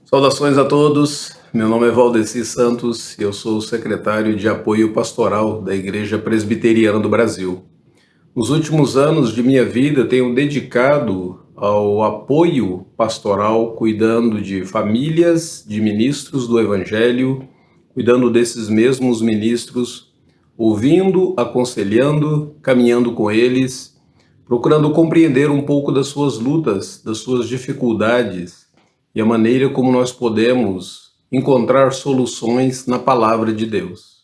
Saudações a todos, meu nome é Valdeci Santos e eu sou o secretário de apoio pastoral da Igreja Presbiteriana do Brasil. Nos últimos anos de minha vida tenho dedicado ao apoio pastoral, cuidando de famílias, de ministros do Evangelho, cuidando desses mesmos ministros, ouvindo, aconselhando, caminhando com eles, procurando compreender um pouco das suas lutas, das suas dificuldades, e a maneira como nós podemos encontrar soluções na palavra de Deus.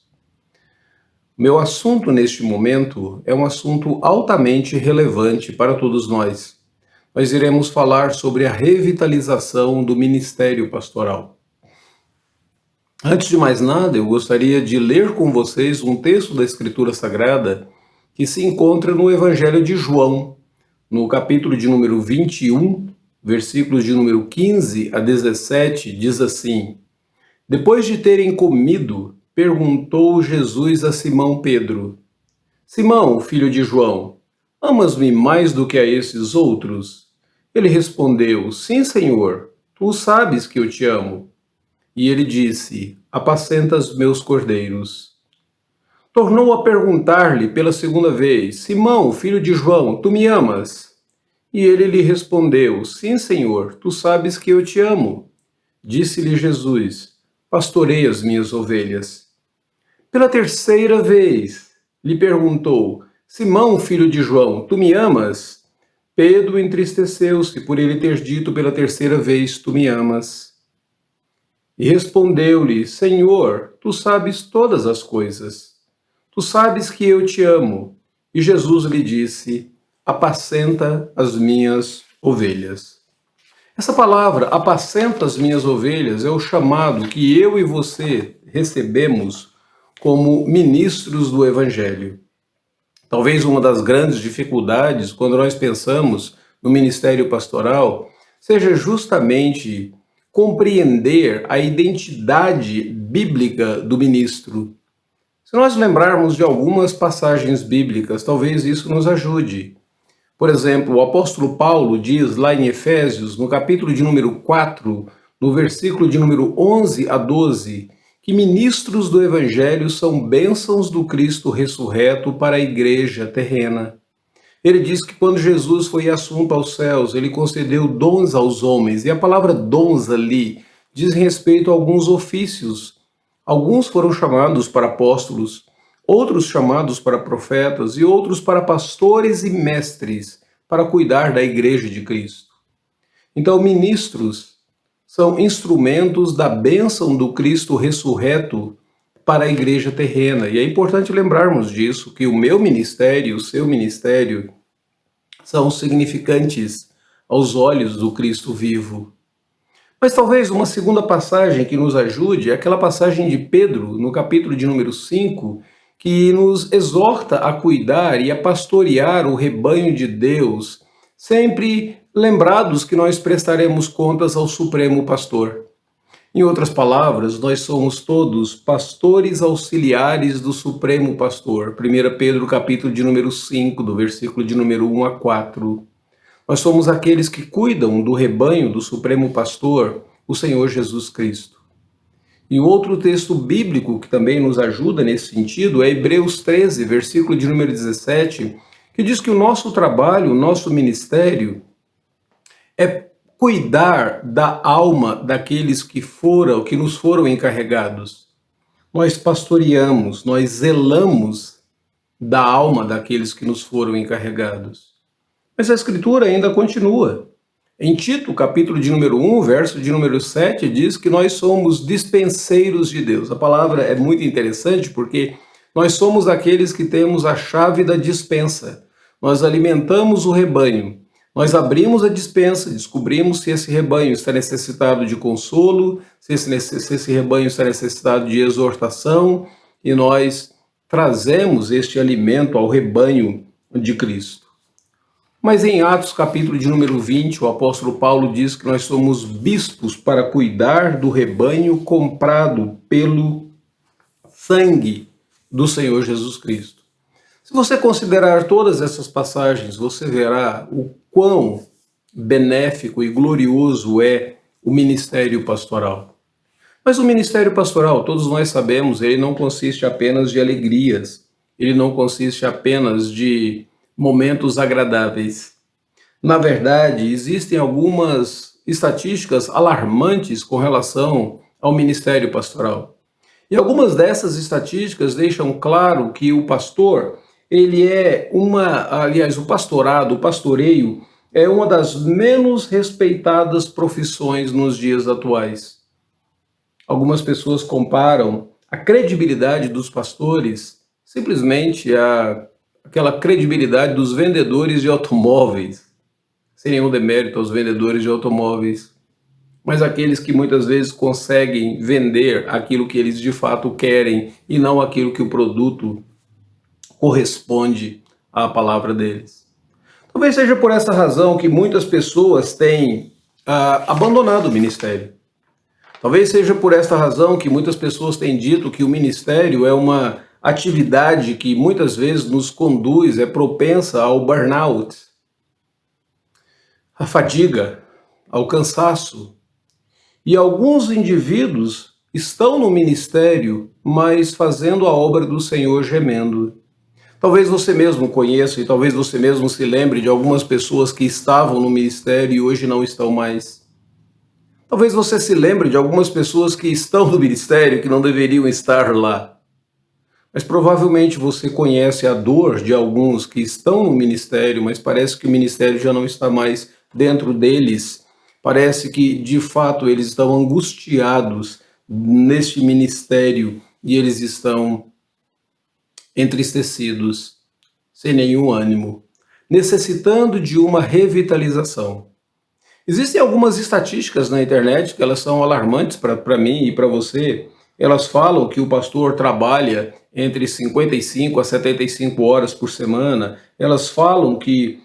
Meu assunto neste momento é um assunto altamente relevante para todos nós. Nós iremos falar sobre a revitalização do ministério pastoral. Antes de mais nada, eu gostaria de ler com vocês um texto da Escritura Sagrada que se encontra no Evangelho de João, no capítulo de número 21, versículos de número 15 a 17, diz assim: Depois de terem comido, perguntou Jesus a Simão Pedro: Simão, filho de João, amas-me mais do que a esses outros? Ele respondeu: Sim, Senhor, tu sabes que eu te amo. E ele disse: Apacenta os meus cordeiros. Tornou a perguntar-lhe pela segunda vez: Simão, filho de João, tu me amas? E ele lhe respondeu: Sim, Senhor, tu sabes que eu te amo. Disse-lhe Jesus: Pastorei as minhas ovelhas. Pela terceira vez lhe perguntou: Simão, filho de João, tu me amas? Pedro entristeceu-se por ele ter dito pela terceira vez: Tu me amas. E respondeu-lhe: Senhor, tu sabes todas as coisas. Tu sabes que eu te amo. E Jesus lhe disse: Apacenta as minhas ovelhas. Essa palavra, apacenta as minhas ovelhas, é o chamado que eu e você recebemos como ministros do Evangelho. Talvez uma das grandes dificuldades quando nós pensamos no ministério pastoral seja justamente compreender a identidade bíblica do ministro. Se nós lembrarmos de algumas passagens bíblicas, talvez isso nos ajude. Por exemplo, o apóstolo Paulo diz lá em Efésios, no capítulo de número 4, no versículo de número 11 a 12, que ministros do Evangelho são bênçãos do Cristo ressurreto para a igreja terrena. Ele diz que quando Jesus foi assunto aos céus, ele concedeu dons aos homens, e a palavra dons ali diz respeito a alguns ofícios. Alguns foram chamados para apóstolos, outros chamados para profetas e outros para pastores e mestres para cuidar da igreja de Cristo. Então, ministros são instrumentos da bênção do Cristo ressurreto para a igreja terrena. E é importante lembrarmos disso, que o meu ministério e o seu ministério são significantes aos olhos do Cristo vivo. Mas talvez uma segunda passagem que nos ajude é aquela passagem de Pedro, no capítulo de número 5, que nos exorta a cuidar e a pastorear o rebanho de Deus, sempre lembrados que nós prestaremos contas ao Supremo Pastor. Em outras palavras, nós somos todos pastores auxiliares do Supremo Pastor. 1 Pedro capítulo de número 5, do versículo de número 1 a 4. Nós somos aqueles que cuidam do rebanho do Supremo Pastor, o Senhor Jesus Cristo. E outro texto bíblico que também nos ajuda nesse sentido é Hebreus 13, versículo de número 17, que diz que o nosso trabalho, o nosso ministério é cuidar da alma daqueles que nos foram encarregados. Nós pastoreamos, nós zelamos da alma daqueles que nos foram encarregados. Mas a Escritura ainda continua. Em Tito, capítulo de número 1, verso de número 7, diz que nós somos dispenseiros de Deus. A palavra é muito interessante porque nós somos aqueles que temos a chave da dispensa. Nós alimentamos o rebanho. Nós abrimos a dispensa, descobrimos se esse rebanho está necessitado de consolo, se esse rebanho está necessitado de exortação, e nós trazemos este alimento ao rebanho de Cristo. Mas em Atos, capítulo de número 20, o apóstolo Paulo diz que nós somos bispos para cuidar do rebanho comprado pelo sangue do Senhor Jesus Cristo. Se você considerar todas essas passagens, você verá o quão benéfico e glorioso é o ministério pastoral? Mas o ministério pastoral, todos nós sabemos, ele não consiste apenas de alegrias, ele não consiste apenas de momentos agradáveis. Na verdade, existem algumas estatísticas alarmantes com relação ao ministério pastoral. E algumas dessas estatísticas deixam claro que o pastor, ele é o pastorado, o pastoreio, é uma das menos respeitadas profissões nos dias atuais. Algumas pessoas comparam a credibilidade dos pastores simplesmente àquela credibilidade dos vendedores de automóveis, sem nenhum demérito aos vendedores de automóveis, mas aqueles que muitas vezes conseguem vender aquilo que eles de fato querem e não aquilo que o produto corresponde à palavra deles. Talvez seja por essa razão que muitas pessoas têm abandonado o ministério. Talvez seja por esta razão que muitas pessoas têm dito que o ministério é uma atividade que muitas vezes nos conduz, é propensa ao burnout, à fadiga, ao cansaço. E alguns indivíduos estão no ministério, mas fazendo a obra do Senhor gemendo. Talvez você mesmo conheça e talvez você mesmo se lembre de algumas pessoas que estavam no ministério e hoje não estão mais. Talvez você se lembre de algumas pessoas que estão no ministério que não deveriam estar lá. Mas provavelmente você conhece a dor de alguns que estão no ministério, mas parece que o ministério já não está mais dentro deles. Parece que, de fato, eles estão angustiados neste ministério e eles estão entristecidos, sem nenhum ânimo, necessitando de uma revitalização. Existem algumas estatísticas na internet que elas são alarmantes para mim e para você. Elas falam que o pastor trabalha entre 55 a 75 horas por semana. Elas falam que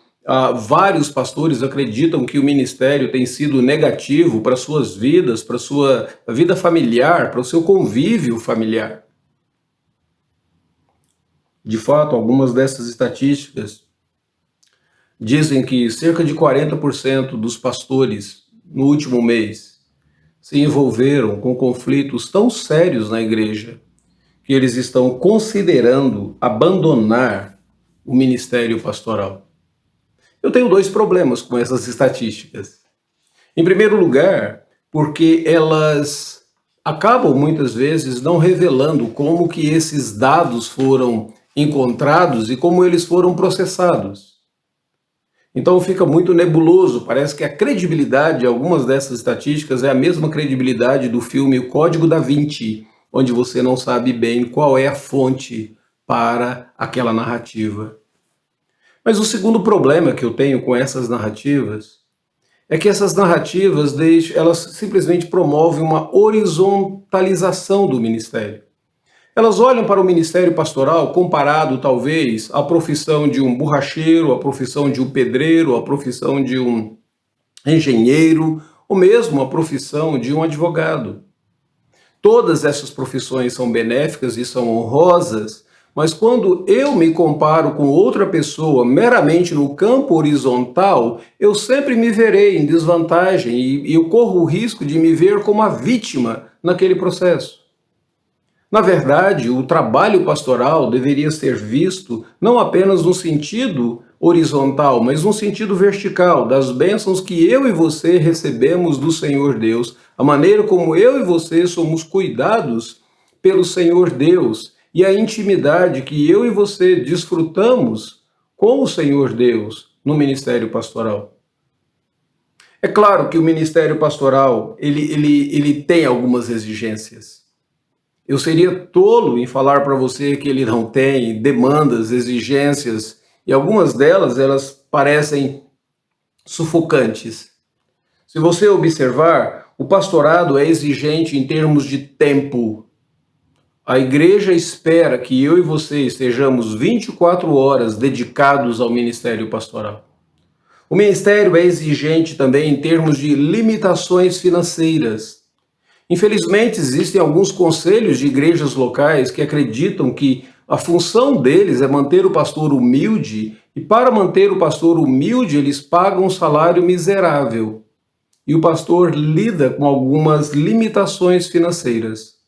vários pastores acreditam que o ministério tem sido negativo para suas vidas, para sua vida familiar, para o seu convívio familiar. De fato, algumas dessas estatísticas dizem que cerca de 40% dos pastores no último mês se envolveram com conflitos tão sérios na igreja que eles estão considerando abandonar o ministério pastoral. Eu tenho dois problemas com essas estatísticas. Em primeiro lugar, porque elas acabam muitas vezes não revelando como que esses dados foram encontrados e como eles foram processados. Então fica muito nebuloso, parece que a credibilidade de algumas dessas estatísticas é a mesma credibilidade do filme O Código da Vinci, onde você não sabe bem qual é a fonte para aquela narrativa. Mas o segundo problema que eu tenho com essas narrativas é que essas narrativas elas simplesmente promovem uma horizontalização do ministério. Elas olham para o ministério pastoral comparado, talvez, à profissão de um borracheiro, à profissão de um pedreiro, à profissão de um engenheiro, ou mesmo à profissão de um advogado. Todas essas profissões são benéficas e são honrosas, mas quando eu me comparo com outra pessoa meramente no campo horizontal, eu sempre me verei em desvantagem e eu corro o risco de me ver como a vítima naquele processo. Na verdade, o trabalho pastoral deveria ser visto não apenas no sentido horizontal, mas no sentido vertical, das bênçãos que eu e você recebemos do Senhor Deus, a maneira como eu e você somos cuidados pelo Senhor Deus e a intimidade que eu e você desfrutamos com o Senhor Deus no ministério pastoral. É claro que o ministério pastoral ele tem algumas exigências. Eu seria tolo em falar para você que ele não tem demandas, exigências, e algumas delas, elas parecem sufocantes. Se você observar, o pastorado é exigente em termos de tempo. A igreja espera que eu e você estejamos 24 horas dedicados ao ministério pastoral. O ministério é exigente também em termos de limitações financeiras. Infelizmente, existem alguns conselhos de igrejas locais que acreditam que a função deles é manter o pastor humilde, e para manter o pastor humilde, eles pagam um salário miserável. e o pastor lida com algumas limitações financeiras.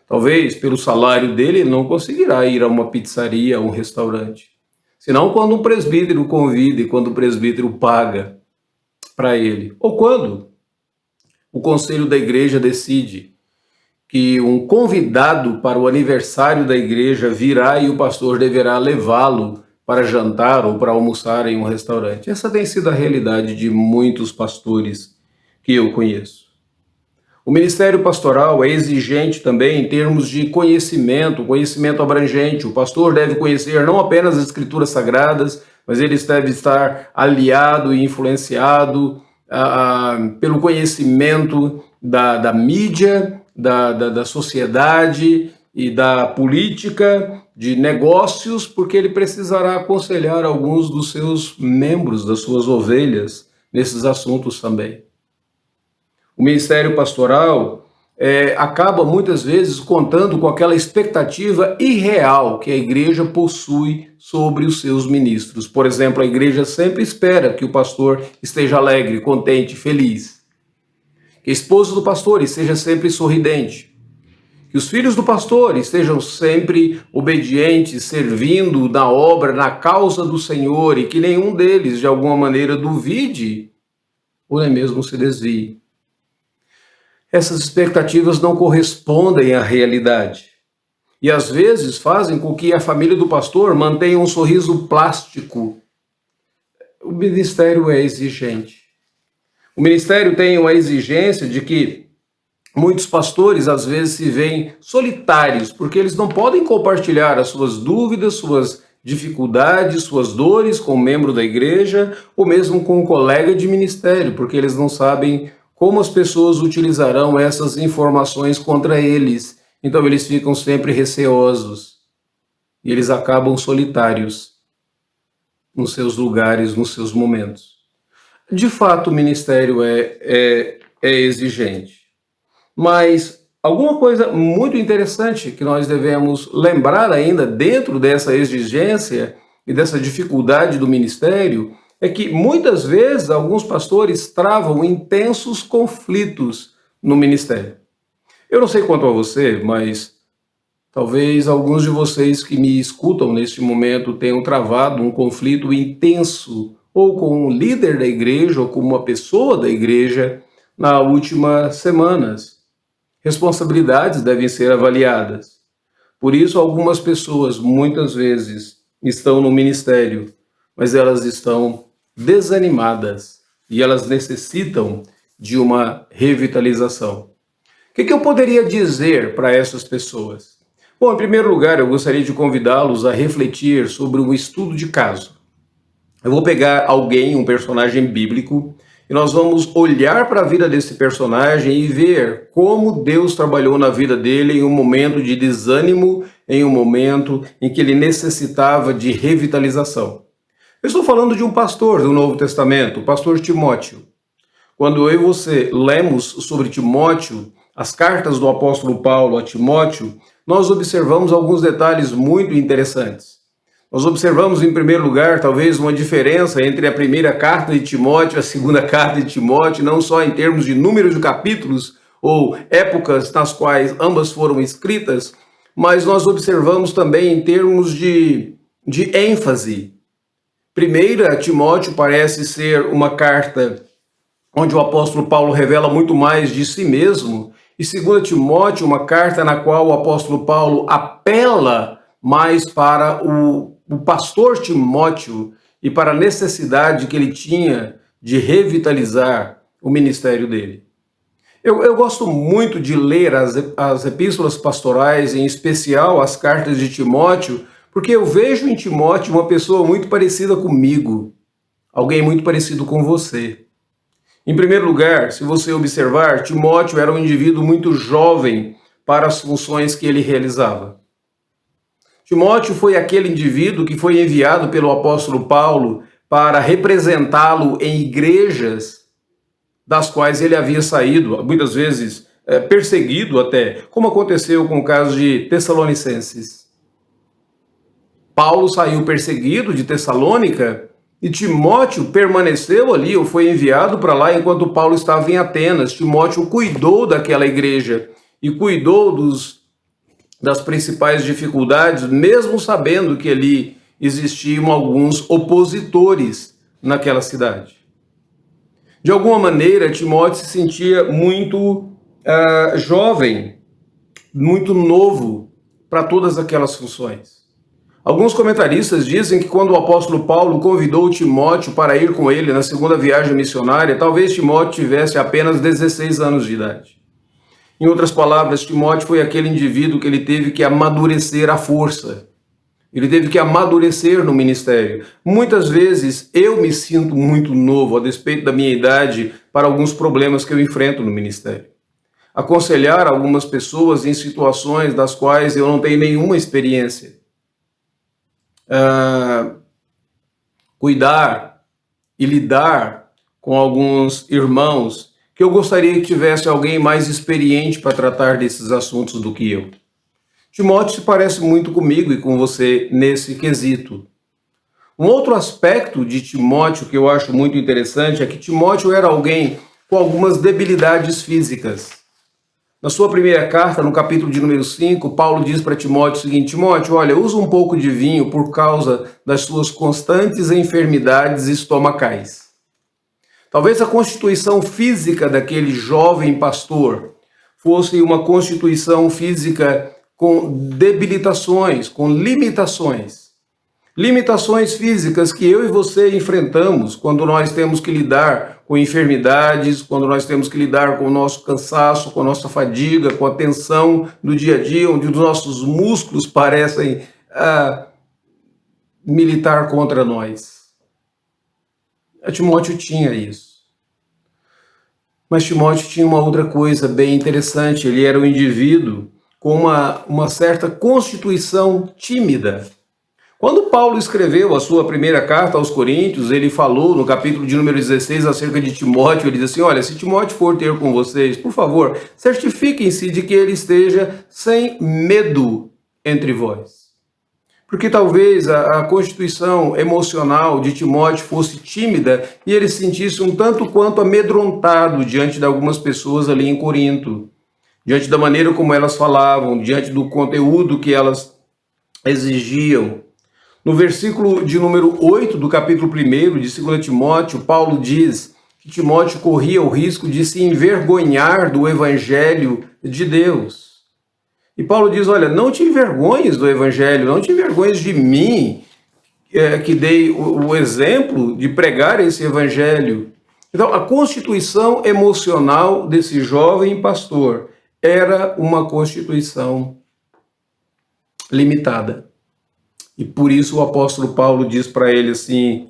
Talvez pelo salário dele ele não conseguirá ir a uma pizzaria, a um restaurante. Senão quando um presbítero convida e quando o presbítero paga para ele. Ou quando o conselho da igreja decide que um convidado para o aniversário da igreja virá e o pastor deverá levá-lo para jantar ou para almoçar em um restaurante. Essa tem sido a realidade de muitos pastores que eu conheço. O ministério pastoral é exigente também em termos de conhecimento abrangente. O pastor deve conhecer não apenas as escrituras sagradas, mas ele deve estar aliado e influenciado pelo conhecimento da mídia, da sociedade e da política, de negócios, porque ele precisará aconselhar alguns dos seus membros, das suas ovelhas, nesses assuntos também. O ministério pastoral acaba muitas vezes contando com aquela expectativa irreal que a igreja possui sobre os seus ministros. Por exemplo, a igreja sempre espera que o pastor esteja alegre, contente, feliz. Que a esposa do pastor esteja sempre sorridente. Que os filhos do pastor estejam sempre obedientes, servindo na obra, na causa do Senhor, e que nenhum deles, de alguma maneira, duvide ou nem mesmo se desvie. Essas expectativas não correspondem à realidade. E às vezes fazem com que a família do pastor mantenha um sorriso plástico. O ministério é exigente. O ministério tem uma exigência de que muitos pastores às vezes se veem solitários, porque eles não podem compartilhar as suas dúvidas, suas dificuldades, suas dores com um membro da igreja ou mesmo com um colega de ministério, porque eles não sabem como as pessoas utilizarão essas informações contra eles. Então eles ficam sempre receosos e eles acabam solitários nos seus lugares, nos seus momentos. De fato, o ministério é exigente. Mas alguma coisa muito interessante que nós devemos lembrar ainda dentro dessa exigência e dessa dificuldade do ministério é que muitas vezes alguns pastores travam intensos conflitos no ministério. Eu não sei quanto a você, mas talvez alguns de vocês que me escutam neste momento tenham travado um conflito intenso ou com um líder da igreja ou com uma pessoa da igreja nas últimas semanas. Responsabilidades devem ser avaliadas. Por isso, algumas pessoas, muitas vezes, estão no ministério, mas elas estão desanimadas e elas necessitam de uma revitalização. O que eu poderia dizer para essas pessoas? Bom, em primeiro lugar, eu gostaria de convidá-los a refletir sobre um estudo de caso. Eu vou pegar alguém, um personagem bíblico, e nós vamos olhar para a vida desse personagem e ver como Deus trabalhou na vida dele em um momento de desânimo, em um momento em que ele necessitava de revitalização. Eu estou falando de um pastor do Novo Testamento, o pastor Timóteo. Quando eu e você lemos sobre Timóteo, as cartas do apóstolo Paulo a Timóteo, nós observamos alguns detalhes muito interessantes. Nós observamos, em primeiro lugar, talvez uma diferença entre a primeira carta de Timóteo e a segunda carta de Timóteo, não só em termos de número de capítulos ou épocas nas quais ambas foram escritas, mas nós observamos também em termos de ênfase. Primeira, Timóteo parece ser uma carta onde o apóstolo Paulo revela muito mais de si mesmo, e segunda Timóteo, uma carta na qual o apóstolo Paulo apela mais para o pastor Timóteo e para a necessidade que ele tinha de revitalizar o ministério dele. Eu gosto muito de ler as epístolas pastorais, em especial as cartas de Timóteo, porque eu vejo em Timóteo uma pessoa muito parecida comigo, alguém muito parecido com você. Em primeiro lugar, se você observar, Timóteo era um indivíduo muito jovem para as funções que ele realizava. Timóteo foi aquele indivíduo que foi enviado pelo apóstolo Paulo para representá-lo em igrejas das quais ele havia saído, muitas vezes perseguido até, como aconteceu com o caso de Tessalonicenses. Paulo saiu perseguido de Tessalônica E Timóteo permaneceu ali, ou foi enviado para lá enquanto Paulo estava em Atenas. Timóteo cuidou daquela igreja e cuidou das principais dificuldades, mesmo sabendo que ali existiam alguns opositores naquela cidade. De alguma maneira, Timóteo se sentia muito jovem, muito novo para todas aquelas funções. Alguns comentaristas dizem que quando o apóstolo Paulo convidou Timóteo para ir com ele na segunda viagem missionária, talvez Timóteo tivesse apenas 16 anos de idade. Em outras palavras, Timóteo foi aquele indivíduo que ele teve que amadurecer à força. Ele teve que amadurecer no ministério. Muitas vezes eu me sinto muito novo, a despeito da minha idade, para alguns problemas que eu enfrento no ministério. Aconselhar algumas pessoas em situações das quais eu não tenho nenhuma experiência. Cuidar e lidar com alguns irmãos que eu gostaria que tivesse alguém mais experiente para tratar desses assuntos do que eu. Timóteo se parece muito comigo e com você nesse quesito. Um outro aspecto de Timóteo que eu acho muito interessante é que Timóteo era alguém com algumas debilidades físicas. Na sua primeira carta, no capítulo de número 5, Paulo diz para Timóteo o seguinte: Timóteo, olha, usa um pouco de vinho por causa das suas constantes enfermidades estomacais. Talvez a constituição física daquele jovem pastor fosse uma constituição física com debilitações, com limitações. Limitações físicas que eu e você enfrentamos quando nós temos que lidar com enfermidades, quando nós temos que lidar com o nosso cansaço, com a nossa fadiga, com a tensão do dia a dia, onde os nossos músculos parecem militar contra nós. Timóteo tinha isso. Mas Timóteo tinha uma outra coisa bem interessante. Ele era um indivíduo com uma certa constituição tímida. Quando Paulo escreveu a sua primeira carta aos Coríntios, ele falou no capítulo de número 16 acerca de Timóteo, ele diz assim: olha, se Timóteo for ter com vocês, por favor, certifiquem-se de que ele esteja sem medo entre vós. Porque talvez a constituição emocional de Timóteo fosse tímida e ele se sentisse um tanto quanto amedrontado diante de algumas pessoas ali em Corinto, diante da maneira como elas falavam, diante do conteúdo que elas exigiam. No versículo de número 8 do capítulo 1 de 2 Timóteo, Paulo diz que Timóteo corria o risco de se envergonhar do evangelho de Deus. E Paulo diz, olha, não te envergonhes do evangelho, não te envergonhes de mim, que dei o exemplo de pregar esse evangelho. Então, a constituição emocional desse jovem pastor era uma constituição limitada. E por isso o apóstolo Paulo diz para ele assim,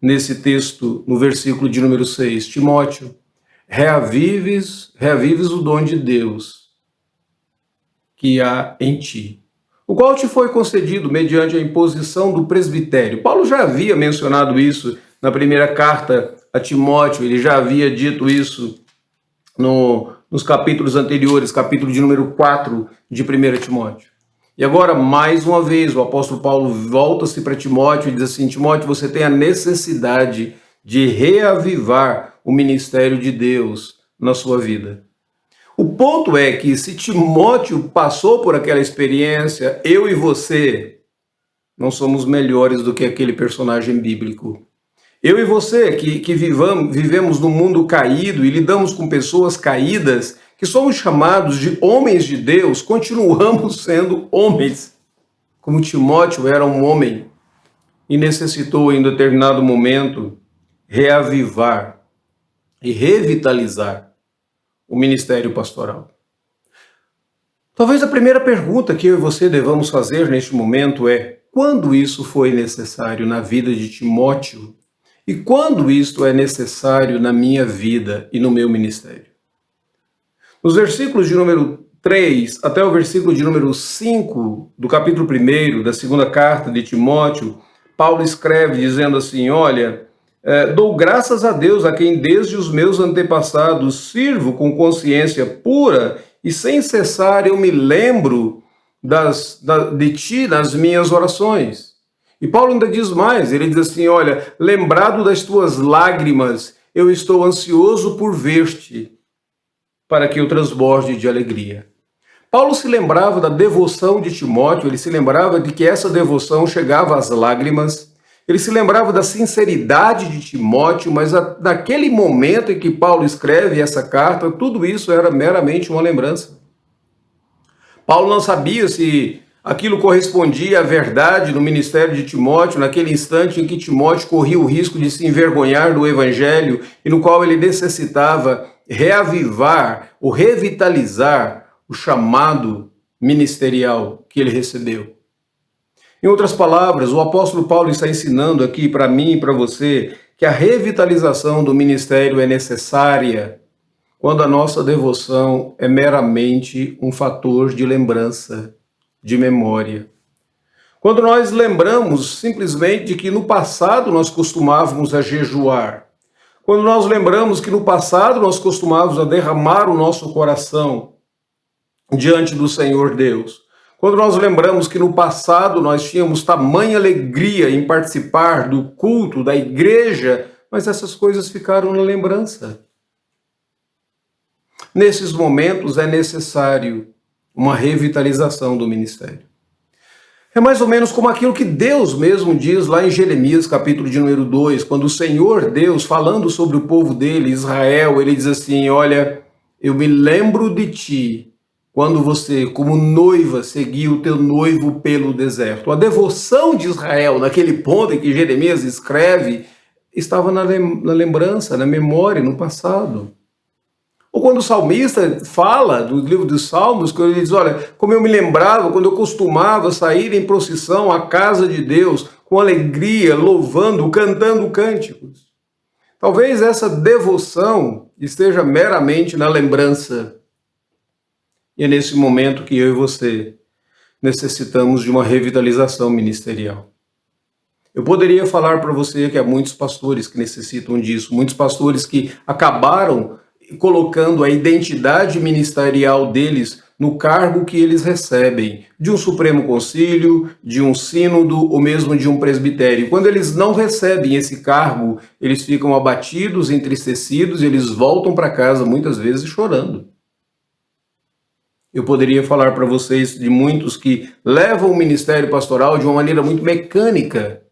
nesse texto, no versículo de número 6, Timóteo, reavives o dom de Deus que há em ti, o qual te foi concedido mediante a imposição do presbitério. Paulo já havia mencionado isso na primeira carta a Timóteo, ele já havia dito isso nos capítulos anteriores, capítulo de número 4 de 1 Timóteo. E agora, mais uma vez, o apóstolo Paulo volta-se para Timóteo e diz assim, Timóteo, você tem a necessidade de reavivar o ministério de Deus na sua vida. O ponto é que se Timóteo passou por aquela experiência, eu e você não somos melhores do que aquele personagem bíblico. Eu e você que vivemos num mundo caído e lidamos com pessoas caídas, que somos chamados de homens de Deus, continuamos sendo homens. Como Timóteo era um homem e necessitou em determinado momento reavivar e revitalizar o ministério pastoral. Talvez a primeira pergunta que eu e você devamos fazer neste momento é: quando isso foi necessário na vida de Timóteo? E quando isto é necessário na minha vida e no meu ministério? Nos versículos de número 3 até o versículo de número 5 do capítulo 1 da segunda carta de Timóteo, Paulo escreve dizendo assim, olha, dou graças a Deus a quem desde os meus antepassados sirvo com consciência pura e sem cessar eu me lembro de ti nas minhas orações. E Paulo ainda diz mais, ele diz assim, olha, lembrado das tuas lágrimas, eu estou ansioso por ver-te, para que eu transborde de alegria. Paulo se lembrava da devoção de Timóteo, ele se lembrava de que essa devoção chegava às lágrimas, ele se lembrava da sinceridade de Timóteo, mas naquele momento em que Paulo escreve essa carta, tudo isso era meramente uma lembrança. Paulo não sabia se aquilo correspondia à verdade no ministério de Timóteo, naquele instante em que Timóteo corria o risco de se envergonhar do evangelho e no qual ele necessitava reavivar ou revitalizar o chamado ministerial que ele recebeu. Em outras palavras, o apóstolo Paulo está ensinando aqui para mim e para você que a revitalização do ministério é necessária quando a nossa devoção é meramente um fator de lembrança, de memória. Quando nós lembramos simplesmente de que no passado nós costumávamos a jejuar, quando nós lembramos que no passado nós costumávamos a derramar o nosso coração diante do Senhor Deus, quando nós lembramos que no passado nós tínhamos tamanha alegria em participar do culto, da igreja, mas essas coisas ficaram na lembrança. Nesses momentos é necessário uma revitalização do ministério. É mais ou menos como aquilo que Deus mesmo diz lá em Jeremias, capítulo de número 2, quando o Senhor Deus, falando sobre o povo dele, Israel, ele diz assim, olha, eu me lembro de ti, quando você, como noiva, seguia o teu noivo pelo deserto. A devoção de Israel, naquele ponto em que Jeremias escreve, estava na lembrança, na memória, no passado. Ou quando o salmista fala do livro dos Salmos, quando ele diz, olha, como eu me lembrava, quando eu costumava sair em procissão à casa de Deus, com alegria, louvando, cantando cânticos. Talvez essa devoção esteja meramente na lembrança. E é nesse momento que eu e você necessitamos de uma revitalização ministerial. Eu poderia falar para você que há muitos pastores que necessitam disso, muitos pastores que acabaram colocando a identidade ministerial deles no cargo que eles recebem, de um Supremo Concílio, de um sínodo ou mesmo de um presbitério. Quando eles não recebem esse cargo, eles ficam abatidos, entristecidos, e eles voltam para casa muitas vezes chorando. Eu poderia falar para vocês de muitos que levam o ministério pastoral de uma maneira muito mecânica.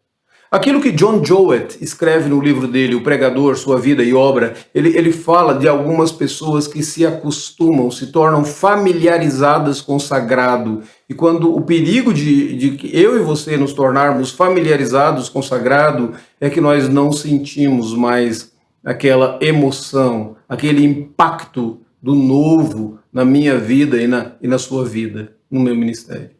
Aquilo que John Jowett escreve no livro dele, O Pregador, Sua Vida e Obra, ele fala de algumas pessoas que se acostumam, se tornam familiarizadas com o sagrado. E quando o perigo de que eu e você nos tornarmos familiarizados com o sagrado é que nós não sentimos mais aquela emoção, aquele impacto do novo na minha vida e na sua vida, no meu ministério.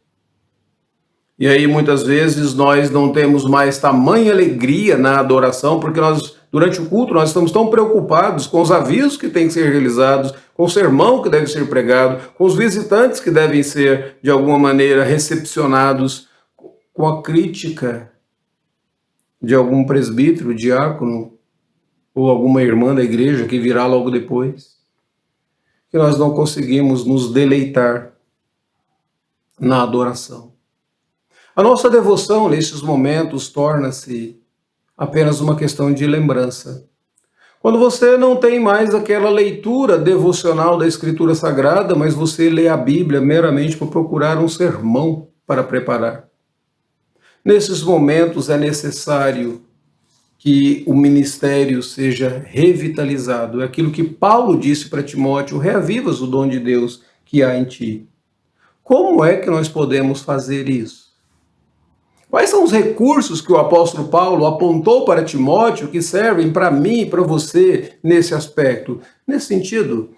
E aí, muitas vezes, nós não temos mais tamanha alegria na adoração, porque nós, durante o culto, nós estamos tão preocupados com os avisos que têm que ser realizados, com o sermão que deve ser pregado, com os visitantes que devem ser, de alguma maneira, recepcionados, com a crítica de algum presbítero, diácono, ou alguma irmã da igreja que virá logo depois, que nós não conseguimos nos deleitar na adoração. A nossa devoção nesses momentos torna-se apenas uma questão de lembrança. Quando você não tem mais aquela leitura devocional da Escritura Sagrada, mas você lê a Bíblia meramente para procurar um sermão para preparar. Nesses momentos é necessário que o ministério seja revitalizado. É aquilo que Paulo disse para Timóteo, reavivas o dom de Deus que há em ti. Como é que nós podemos fazer isso? Quais são os recursos que o apóstolo Paulo apontou para Timóteo que servem para mim e para você nesse aspecto? Nesse sentido,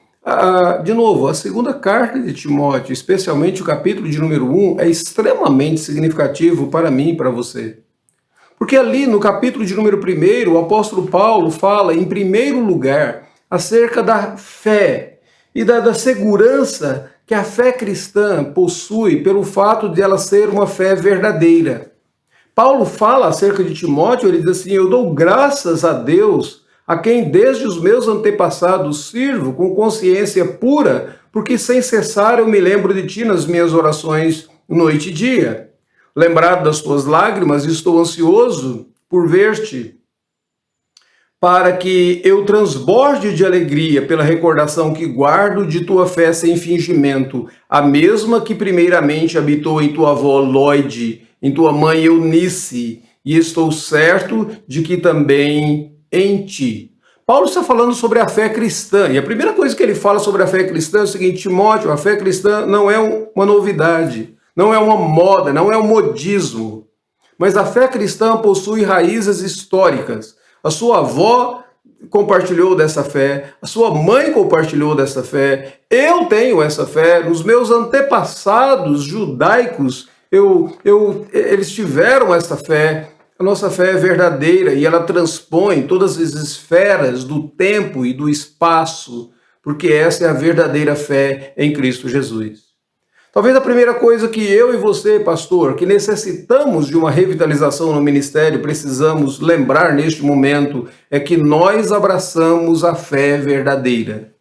de novo, a segunda carta de Timóteo, especialmente o capítulo de número 1, é extremamente significativo para mim e para você. Porque ali no capítulo de número 1, o apóstolo Paulo fala, em primeiro lugar, acerca da fé e da segurança que a fé cristã possui pelo fato de ela ser uma fé verdadeira. Paulo fala acerca de Timóteo, ele diz assim, eu dou graças a Deus, a quem desde os meus antepassados sirvo com consciência pura, porque sem cessar eu me lembro de ti nas minhas orações noite e dia. lembrado das tuas lágrimas e estou ansioso por ver-te, para que eu transborde de alegria pela recordação que guardo de tua fé sem fingimento, a mesma que primeiramente habitou em tua avó Lóide, em tua mãe Eunice, e estou certo de que também em ti. Paulo está falando sobre a fé cristã, e a primeira coisa que ele fala sobre a fé cristã é o seguinte: Timóteo, a fé cristã não é uma novidade, não é uma moda, não é um modismo, mas a fé cristã possui raízes históricas. A sua avó compartilhou dessa fé, a sua mãe compartilhou dessa fé, eu tenho essa fé, nos meus antepassados judaicos, eles tiveram essa fé. A nossa fé é verdadeira e ela transpõe todas as esferas do tempo e do espaço, porque essa é a verdadeira fé em Cristo Jesus. Talvez a primeira coisa que eu e você, pastor, que necessitamos de uma revitalização no ministério, precisamos lembrar neste momento, é que nós abraçamos a fé verdadeira.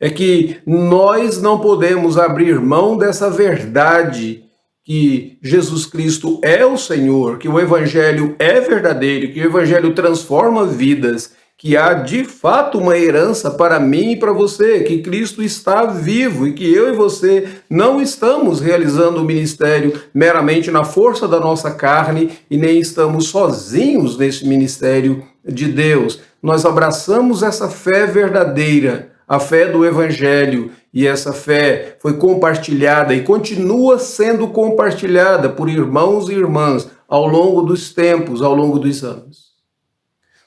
É que nós não podemos abrir mão dessa verdade que Jesus Cristo é o Senhor, que o Evangelho é verdadeiro, que o Evangelho transforma vidas, que há de fato uma herança para mim e para você, que Cristo está vivo e que eu e você não estamos realizando o ministério meramente na força da nossa carne e nem estamos sozinhos nesse ministério de Deus. Nós abraçamos essa fé verdadeira, a fé do Evangelho, e essa fé foi compartilhada e continua sendo compartilhada por irmãos e irmãs ao longo dos tempos, ao longo dos anos.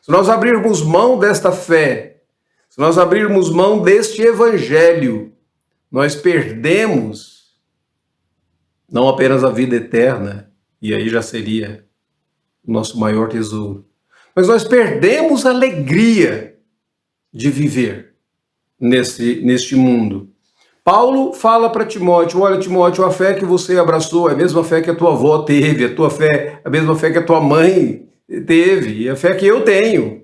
Se nós abrirmos mão desta fé, se nós abrirmos mão deste Evangelho, nós perdemos não apenas a vida eterna, e aí já seria o nosso maior tesouro, mas nós perdemos a alegria de viver neste mundo. Paulo fala para Timóteo: olha, Timóteo, a fé que você abraçou é a mesma fé que a tua avó teve, a mesma fé que a tua mãe teve, e a fé que eu tenho.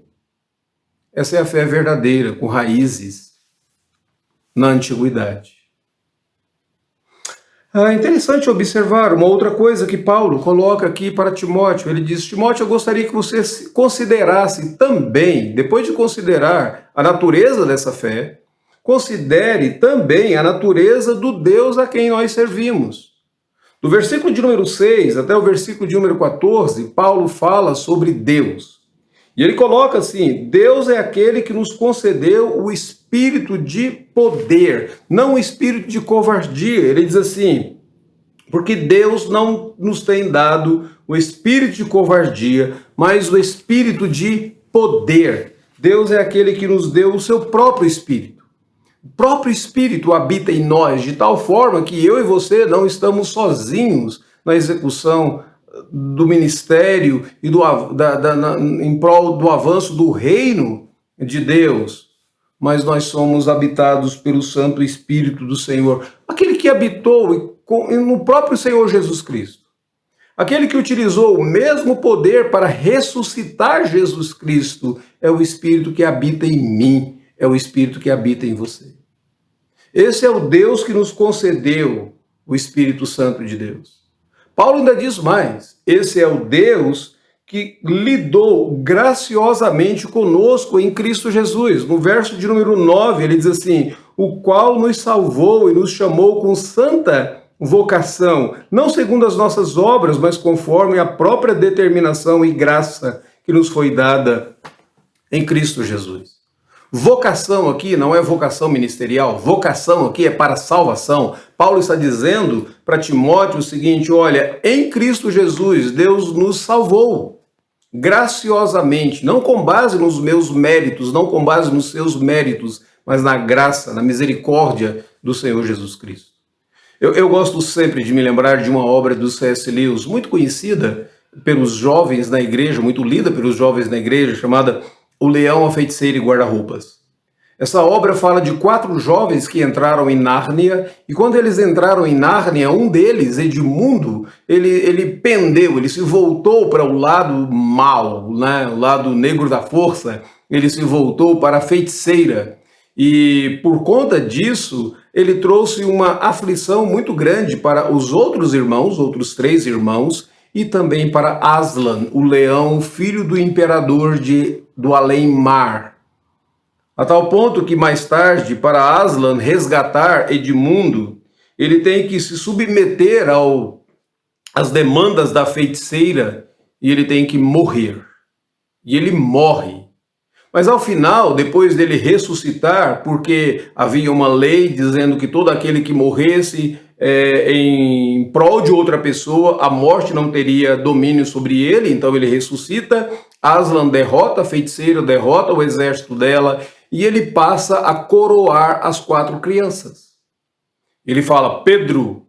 Essa é a fé verdadeira, com raízes na antiguidade. É interessante observar uma outra coisa que Paulo coloca aqui para Timóteo. Ele diz: Timóteo, eu gostaria que você considerasse também, depois de considerar a natureza dessa fé, considere também a natureza do Deus a quem nós servimos. Do versículo de número 6 até o versículo de número 14, Paulo fala sobre Deus. E ele coloca assim: Deus é aquele que nos concedeu o espírito de poder, não o espírito de covardia. Ele diz assim: porque Deus não nos tem dado o espírito de covardia, mas o espírito de poder. Deus é aquele que nos deu o seu próprio espírito. O próprio Espírito habita em nós, de tal forma que eu e você não estamos sozinhos na execução do ministério e em prol do avanço do reino de Deus, mas nós somos habitados pelo Santo Espírito do Senhor, aquele que habitou no próprio Senhor Jesus Cristo, aquele que utilizou o mesmo poder para ressuscitar Jesus Cristo, é o Espírito que habita em mim, é o Espírito que habita em você. Esse é o Deus que nos concedeu o Espírito Santo de Deus. Paulo ainda diz mais: esse é o Deus que lidou graciosamente conosco em Cristo Jesus. No verso de número 9, ele diz assim: o qual nos salvou e nos chamou com santa vocação, não segundo as nossas obras, mas conforme a própria determinação e graça que nos foi dada em Cristo Jesus. Vocação aqui não é vocação ministerial, vocação aqui é para salvação. Paulo está dizendo para Timóteo o seguinte: olha, em Cristo Jesus, Deus nos salvou graciosamente, não com base nos meus méritos, não com base nos seus méritos, mas na graça, na misericórdia do Senhor Jesus Cristo. Eu gosto sempre de me lembrar de uma obra do C.S. Lewis, muito conhecida pelos jovens na igreja, muito lida pelos jovens na igreja, chamada O Leão, a Feiticeira e Guarda-Roupas. Essa obra fala de 4 jovens que entraram em Nárnia, e quando eles entraram em Nárnia, um deles, Edmundo, ele pendeu, ele se voltou para o lado mau, né? O lado negro da força, ele se voltou para a feiticeira. E por conta disso, ele trouxe uma aflição muito grande para os outros irmãos, outros 3 irmãos, e também para Aslan, o leão, filho do imperador do além-mar. A tal ponto que mais tarde, para Aslan resgatar Edmundo, ele tem que se submeter às demandas da feiticeira e ele tem que morrer. E ele morre. Mas ao final, depois dele ressuscitar, porque havia uma lei dizendo que todo aquele que morresse em prol de outra pessoa, a morte não teria domínio sobre ele, então ele ressuscita, Aslan derrota a feiticeira, derrota o exército dela, e ele passa a coroar as 4 crianças. Ele fala, Pedro,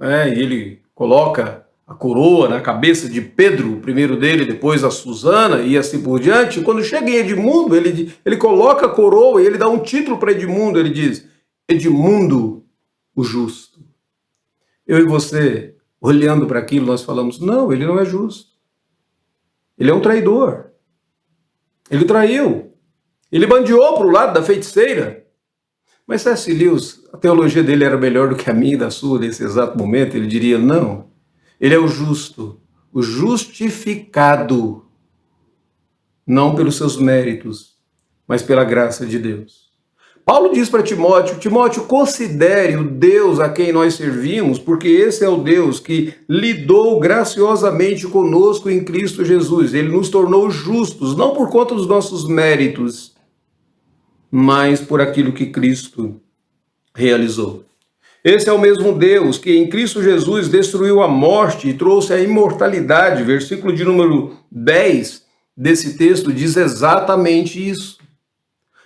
e ele coloca a coroa na cabeça de Pedro, o primeiro dele, depois a Susana e assim por diante. Quando chega em Edmundo, ele coloca a coroa e ele dá um título para Edmundo, ele diz, Edmundo, o justo. Eu e você, olhando para aquilo, nós falamos, não, ele não é justo. Ele é um traidor. Ele traiu. Ele bandeou para o lado da feiticeira. Mas C.S. Lewis, a teologia dele era melhor do que a minha e da sua nesse exato momento. Ele diria, não, ele é o justo, o justificado, não pelos seus méritos, mas pela graça de Deus. Paulo diz para Timóteo, Timóteo, considere o Deus a quem nós servimos, porque esse é o Deus que lidou graciosamente conosco em Cristo Jesus. Ele nos tornou justos, não por conta dos nossos méritos, mas por aquilo que Cristo realizou. Esse é o mesmo Deus que em Cristo Jesus destruiu a morte e trouxe a imortalidade. Versículo de número 10 desse texto diz exatamente isso.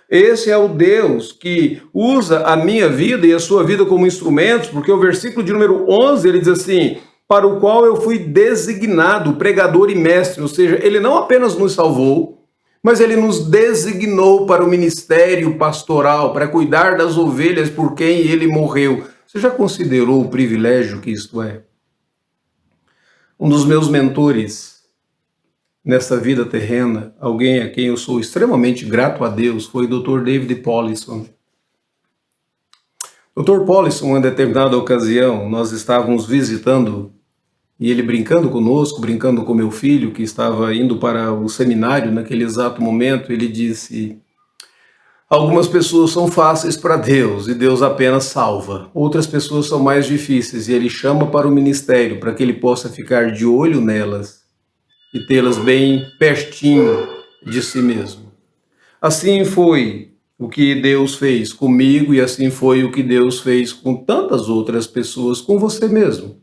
Esse é o Deus que usa a minha vida e a sua vida como instrumentos, porque o versículo de número 11 ele diz assim, para o qual eu fui designado pregador e mestre, ou seja, ele não apenas nos salvou, mas ele nos designou para o ministério pastoral, para cuidar das ovelhas por quem ele morreu. Você já considerou o privilégio que isto é? Um dos meus mentores nessa vida terrena, alguém a quem eu sou extremamente grato a Deus, foi o Dr. David Powlison. Dr. Powlison, em uma determinada ocasião, nós estávamos visitando e ele brincando conosco, brincando com meu filho, que estava indo para o seminário naquele exato momento, ele disse, algumas pessoas são fáceis para Deus e Deus apenas salva. Outras pessoas são mais difíceis e ele chama para o ministério para que ele possa ficar de olho nelas e tê-las bem pertinho de si mesmo. Assim foi o que Deus fez comigo e assim foi o que Deus fez com tantas outras pessoas, com você mesmo.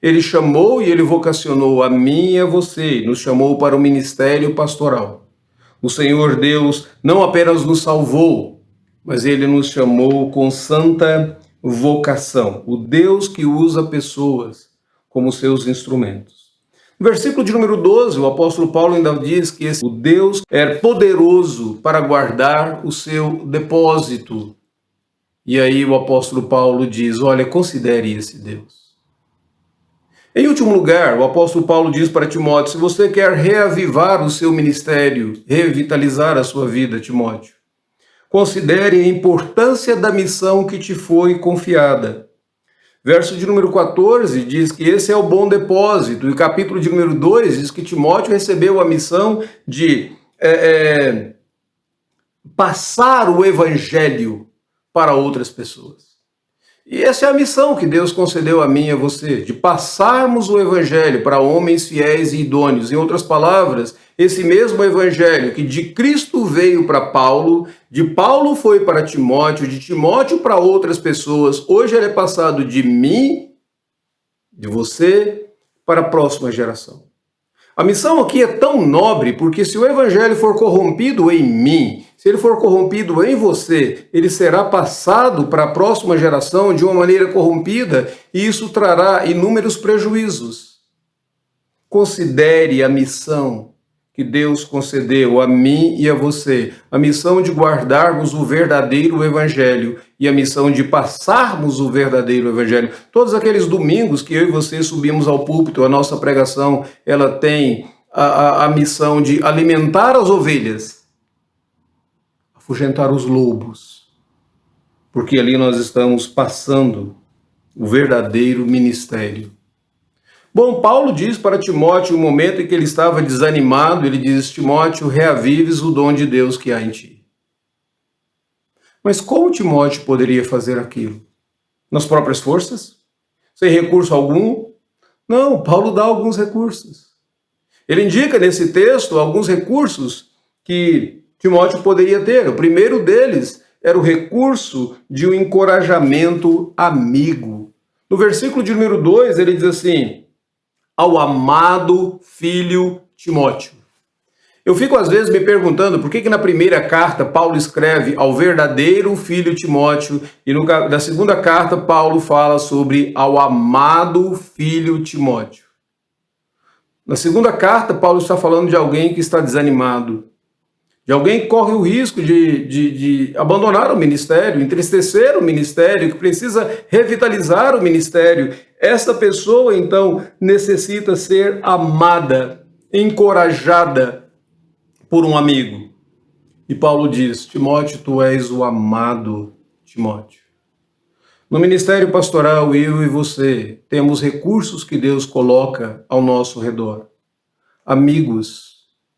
Ele chamou e ele vocacionou a mim e a você, nos chamou para o ministério pastoral. O Senhor Deus não apenas nos salvou, mas ele nos chamou com santa vocação. O Deus que usa pessoas como seus instrumentos. No versículo de número 12, o apóstolo Paulo ainda diz que o Deus é poderoso para guardar o seu depósito. E aí o apóstolo Paulo diz, olha, considere esse Deus. Em último lugar, o apóstolo Paulo diz para Timóteo, se você quer reavivar o seu ministério, revitalizar a sua vida, Timóteo, considere a importância da missão que te foi confiada. Verso de número 14 diz que esse é o bom depósito, e o capítulo de número 2 diz que Timóteo recebeu a missão de passar o evangelho para outras pessoas. E essa é a missão que Deus concedeu a mim e a você, de passarmos o evangelho para homens fiéis e idôneos. Em outras palavras, esse mesmo evangelho que de Cristo veio para Paulo, de Paulo foi para Timóteo, de Timóteo para outras pessoas, hoje ele é passado de mim, de você, para a próxima geração. A missão aqui é tão nobre porque se o evangelho for corrompido em mim, se ele for corrompido em você, ele será passado para a próxima geração de uma maneira corrompida e isso trará inúmeros prejuízos. Considere a missão que Deus concedeu a mim e a você, a missão de guardarmos o verdadeiro evangelho e a missão de passarmos o verdadeiro evangelho. Todos aqueles domingos que eu e você subimos ao púlpito, a nossa pregação, ela tem a missão de alimentar as ovelhas, afugentar os lobos porque ali nós estamos passando o verdadeiro ministério. Bom, Paulo diz para Timóteo, no momento em que ele estava desanimado, ele diz: Timóteo, reavives o dom de Deus que há em ti. Mas como Timóteo poderia fazer aquilo? Nas próprias forças? Sem recurso algum? Não, Paulo dá alguns recursos. Ele indica nesse texto alguns recursos que Timóteo poderia ter. O primeiro deles era o recurso de um encorajamento amigo. No versículo de número 2, ele diz assim: ao amado filho Timóteo. Eu fico às vezes me perguntando por que na primeira carta Paulo escreve ao verdadeiro filho Timóteo e na segunda carta Paulo fala sobre ao amado filho Timóteo. Na segunda carta Paulo está falando de alguém que está desanimado, de alguém que corre o risco de abandonar o ministério, entristecer o ministério, que precisa revitalizar o ministério. Essa pessoa, então, necessita ser amada, encorajada por um amigo. E Paulo diz: Timóteo, tu és o amado Timóteo. No ministério pastoral, eu e você temos recursos que Deus coloca ao nosso redor. Amigos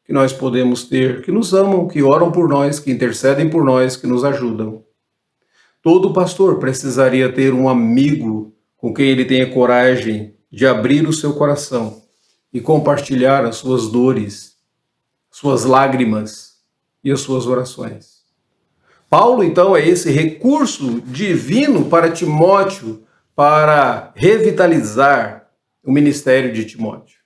que nós podemos ter, que nos amam, que oram por nós, que intercedem por nós, que nos ajudam. Todo pastor precisaria ter um amigo com quem ele tenha coragem de abrir o seu coração e compartilhar as suas dores, suas lágrimas e as suas orações. Paulo, então, é esse recurso divino para Timóteo, para revitalizar o ministério de Timóteo.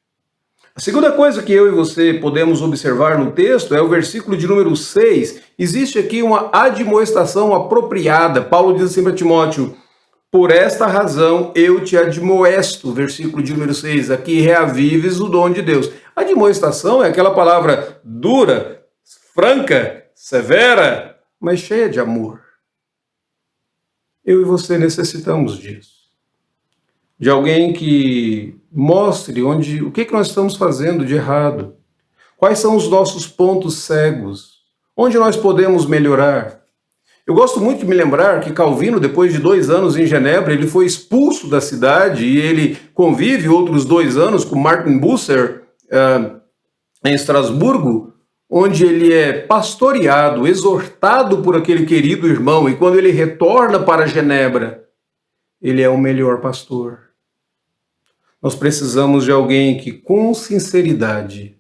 A segunda coisa que eu e você podemos observar no texto é o versículo de número 6. Existe aqui uma admoestação apropriada. Paulo diz assim para Timóteo: por esta razão eu te admoesto, versículo de número 6, aqui reavives o dom de Deus. Admoestação é aquela palavra dura, franca, severa, mas cheia de amor. Eu e você necessitamos disso. De alguém que mostre o que nós estamos fazendo de errado. Quais são os nossos pontos cegos? Onde nós podemos melhorar? Eu gosto muito de me lembrar que Calvino, depois de 2 anos em Genebra, ele foi expulso da cidade e ele convive outros 2 anos com Martin Bucer em Estrasburgo, onde ele é pastoreado, exortado por aquele querido irmão, e quando ele retorna para Genebra, ele é o melhor pastor. Nós precisamos de alguém que, com sinceridade,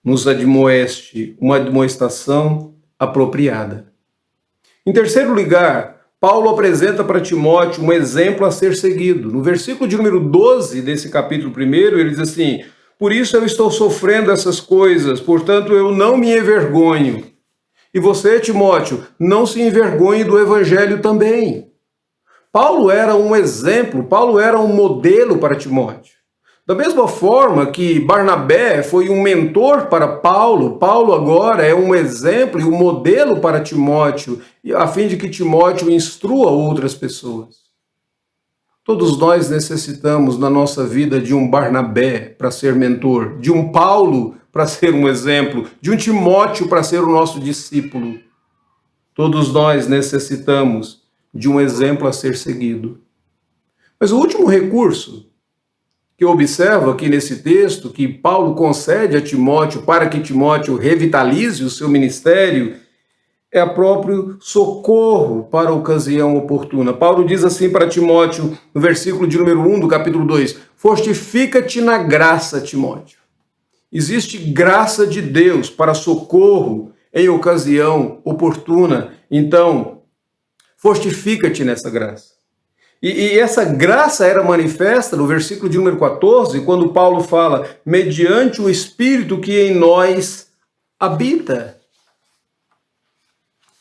nos admoeste, uma admoestação apropriada. Em terceiro lugar, Paulo apresenta para Timóteo um exemplo a ser seguido. No versículo de número 12 desse capítulo 1, ele diz assim: por isso eu estou sofrendo essas coisas, portanto eu não me envergonho. E você, Timóteo, não se envergonhe do evangelho também. Paulo era um exemplo, Paulo era um modelo para Timóteo. Da mesma forma que Barnabé foi um mentor para Paulo, Paulo agora é um exemplo e um modelo para Timóteo, a fim de que Timóteo instrua outras pessoas. Todos nós necessitamos na nossa vida de um Barnabé para ser mentor, de um Paulo para ser um exemplo, de um Timóteo para ser o nosso discípulo. Todos nós necessitamos de um exemplo a ser seguido. Mas o último recurso que eu observo aqui nesse texto, que Paulo concede a Timóteo para que Timóteo revitalize o seu ministério, é o próprio socorro para a ocasião oportuna. Paulo diz assim para Timóteo, no versículo de número 1 do capítulo 2, fortifica-te na graça, Timóteo. Existe graça de Deus para socorro em ocasião oportuna. Então, fortifica-te nessa graça. E essa graça era manifesta no versículo de número 14, quando Paulo fala, mediante o Espírito que em nós habita.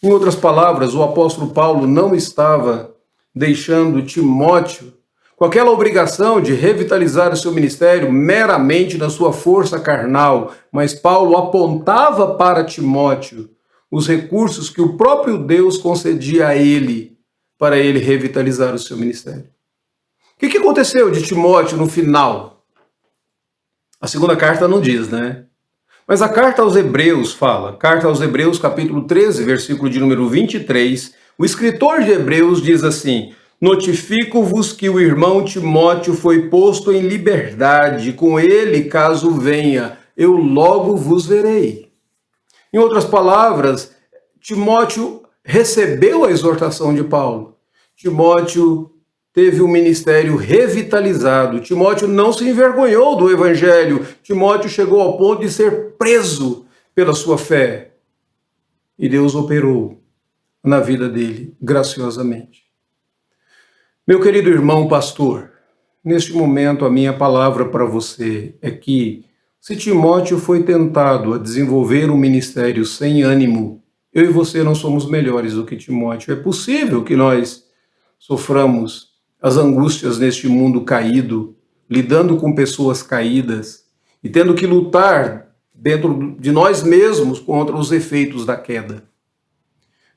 Em outras palavras, o apóstolo Paulo não estava deixando Timóteo com aquela obrigação de revitalizar o seu ministério meramente na sua força carnal, mas Paulo apontava para Timóteo os recursos que o próprio Deus concedia a ele para ele revitalizar o seu ministério. O que aconteceu de Timóteo no final? A segunda carta não diz, né? Mas a carta aos Hebreus fala, carta aos Hebreus, capítulo 13, versículo de número 23, O escritor de Hebreus diz assim: notifico-vos que o irmão Timóteo foi posto em liberdade, com ele, caso venha, eu logo vos verei. Em outras palavras, Timóteo recebeu a exortação de Paulo. Timóteo teve o ministério revitalizado. Timóteo não se envergonhou do evangelho. Timóteo chegou ao ponto de ser preso pela sua fé. E Deus operou na vida dele graciosamente. Meu querido irmão pastor, neste momento a minha palavra para você é que, se Timóteo foi tentado a desenvolver um ministério sem ânimo, eu e você não somos melhores do que Timóteo. É possível que nós soframos as angústias neste mundo caído, lidando com pessoas caídas e tendo que lutar dentro de nós mesmos contra os efeitos da queda.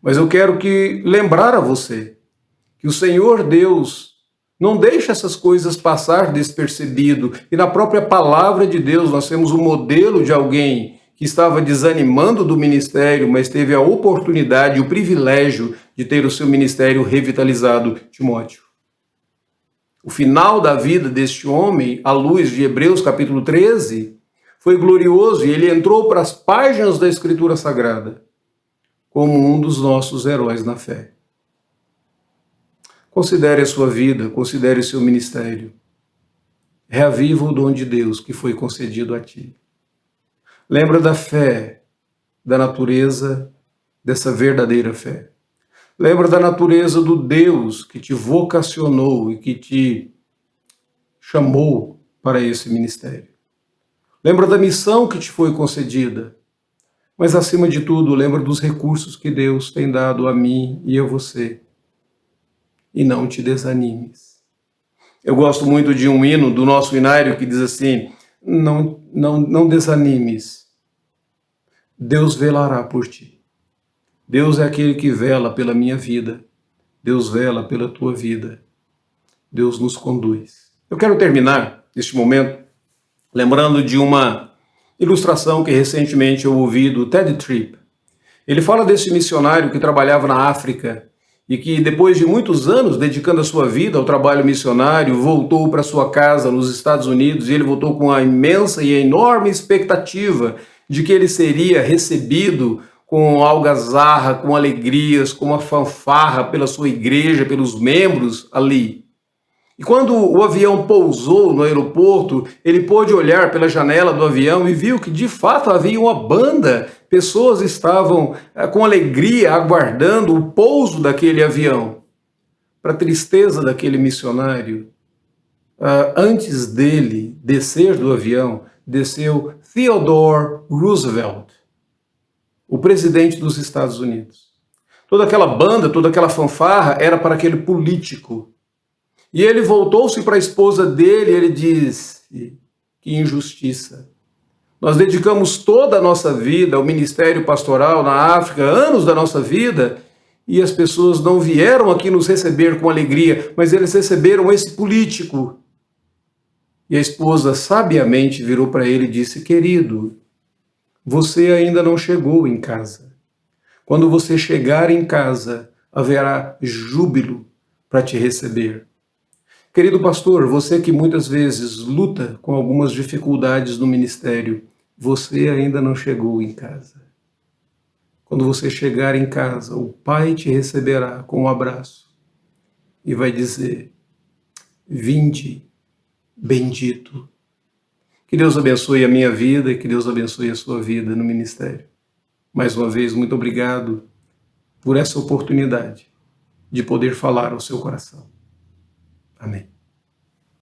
Mas eu quero lembrar a você que o Senhor Deus não deixa essas coisas passar despercebido. E na própria palavra de Deus nós temos um modelo de alguém que estava desanimando do ministério, mas teve a oportunidade, o privilégio de ter o seu ministério revitalizado, Timóteo. O final da vida deste homem, à luz de Hebreus capítulo 13, foi glorioso e ele entrou para as páginas da Escritura Sagrada como um dos nossos heróis na fé. Considere a sua vida, considere o seu ministério. Reaviva o dom de Deus que foi concedido a ti. Lembra da fé, da natureza dessa verdadeira fé. Lembra da natureza do Deus que te vocacionou e que te chamou para esse ministério. Lembra da missão que te foi concedida. Mas, acima de tudo, lembra dos recursos que Deus tem dado a mim e a você. E não te desanimes. Eu gosto muito de um hino do nosso hinário que diz assim: não desanimes. Deus velará por ti. Deus é aquele que vela pela minha vida. Deus vela pela tua vida. Deus nos conduz. Eu quero terminar neste momento lembrando de uma ilustração que recentemente eu ouvi do Ted Tripp. Ele fala desse missionário que trabalhava na África e que, depois de muitos anos dedicando a sua vida ao trabalho missionário, voltou para sua casa nos Estados Unidos, e ele voltou com a imensa e enorme expectativa de que ele seria recebido com algazarra, com alegrias, com uma fanfarra pela sua igreja, pelos membros ali. E quando o avião pousou no aeroporto, ele pôde olhar pela janela do avião e viu que, de fato, havia uma banda. Pessoas estavam com alegria aguardando o pouso daquele avião. Para a tristeza daquele missionário, antes dele descer do avião, desceu Theodore Roosevelt, o presidente dos Estados Unidos. Toda aquela banda, toda aquela fanfarra era para aquele político. E ele voltou-se para a esposa dele e ele disse: que injustiça. Nós dedicamos toda a nossa vida ao ministério pastoral na África, anos da nossa vida, e as pessoas não vieram aqui nos receber com alegria, mas eles receberam esse político. E a esposa sabiamente virou para ele e disse: querido, você ainda não chegou em casa. Quando você chegar em casa, haverá júbilo para te receber. Querido pastor, você que muitas vezes luta com algumas dificuldades no ministério, você ainda não chegou em casa. Quando você chegar em casa, o Pai te receberá com um abraço e vai dizer: vinde, bendito. Que Deus abençoe a minha vida e que Deus abençoe a sua vida no ministério. Mais uma vez, muito obrigado por essa oportunidade de poder falar ao seu coração. Amém.